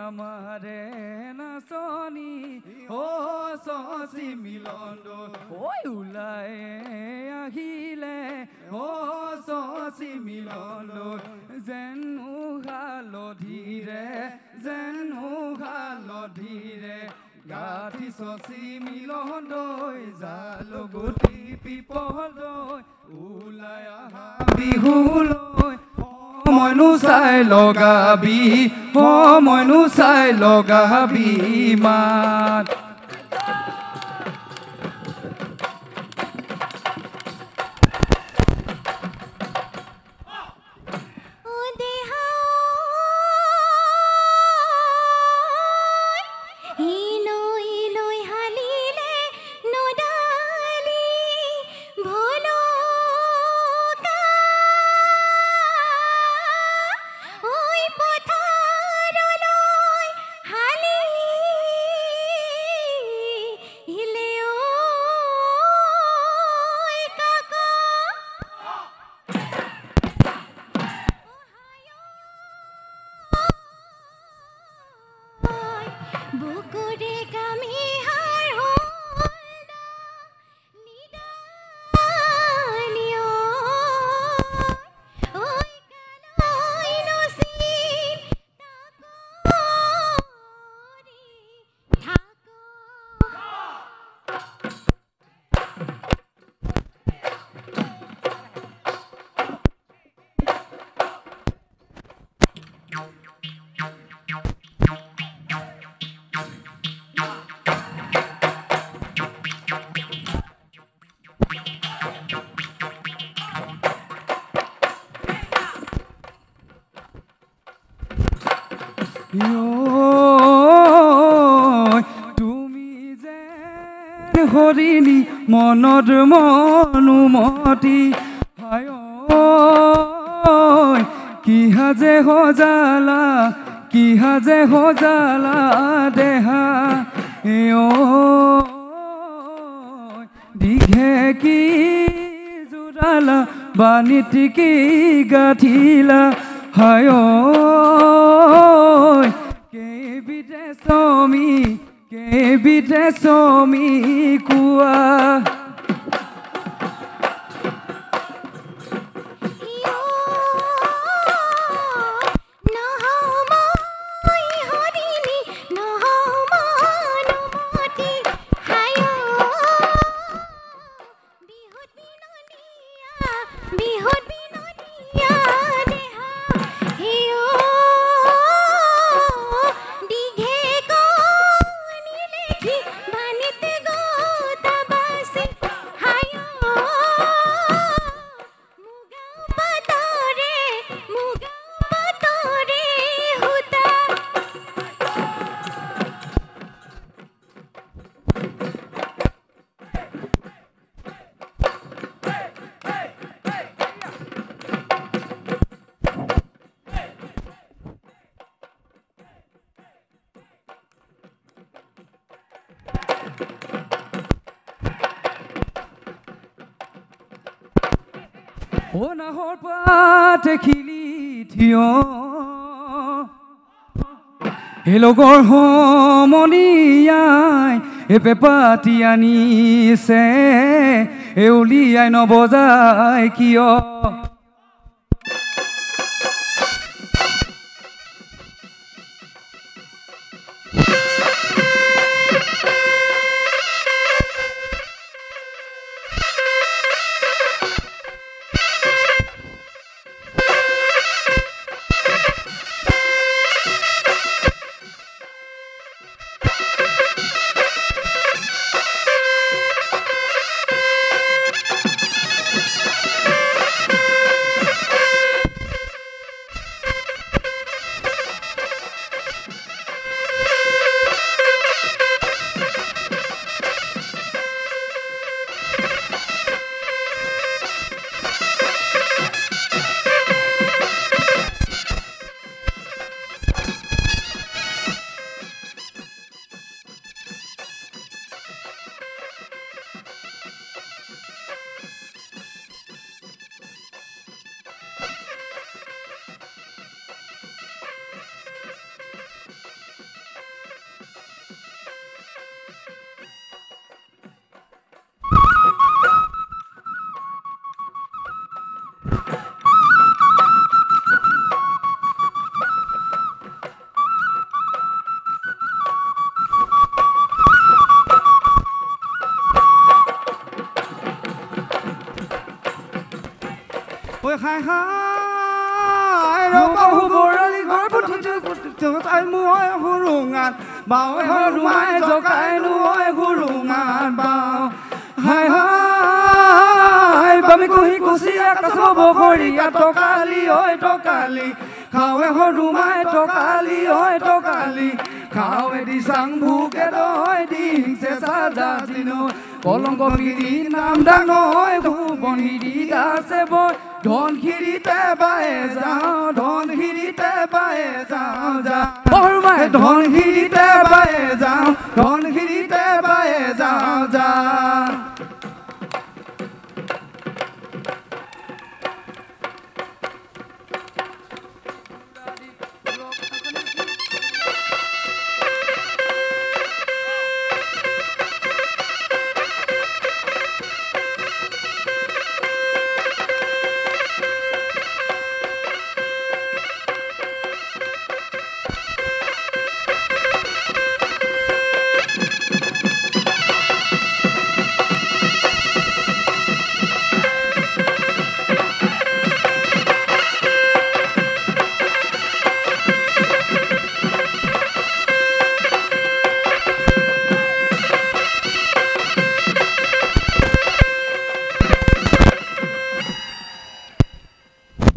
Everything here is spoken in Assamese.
আমারে নাচনি ও শশী মিলন ওই ওলাই আহিলে ও শশী মিলন যেন হালধিৰে গাঠি শশী মিলন জাল গুটি পিপল ওলাই আহা বিহুলৈ মইনো চাই লগাবি মাত তুমি যে হৰিণী মনত মনুমতি কিহা যে সজালা দেহা দীঘে কি জোৰালা বাণীতি কি গাঠিলা কেবিধে চমি কোৱা ও নাহৰ পাতে খিলি থিয় হে লগৰ সমনীয়াই এ পেপাতি আনিছে এ উলিয়াই নবজাই কিয় হাই হাই ৰবাহু বৰালি ঘৰ পুঠিটো তাই মই হুৰুঙাত বাও হৰুমাই জকাই নৈ হুৰুঙাত বাও হাই হাই বামি কহি কুচিয়া কাছ বখৰিয়া টকালি ঐ টকালি খাওৱে হৰুমাই টকালি ঐ টকালি খাওৱে দি চাং ভুকে দৈ দিং চেঁচা জাতিনো কলংক পিৰি নাম ডাঙৰ ভুৱনীৰি দাসে বৈ ধনশিৰিতে বায়ে যাওঁ ধনশিৰিতে বায়ে যাওঁ যা ধনশিৰিতে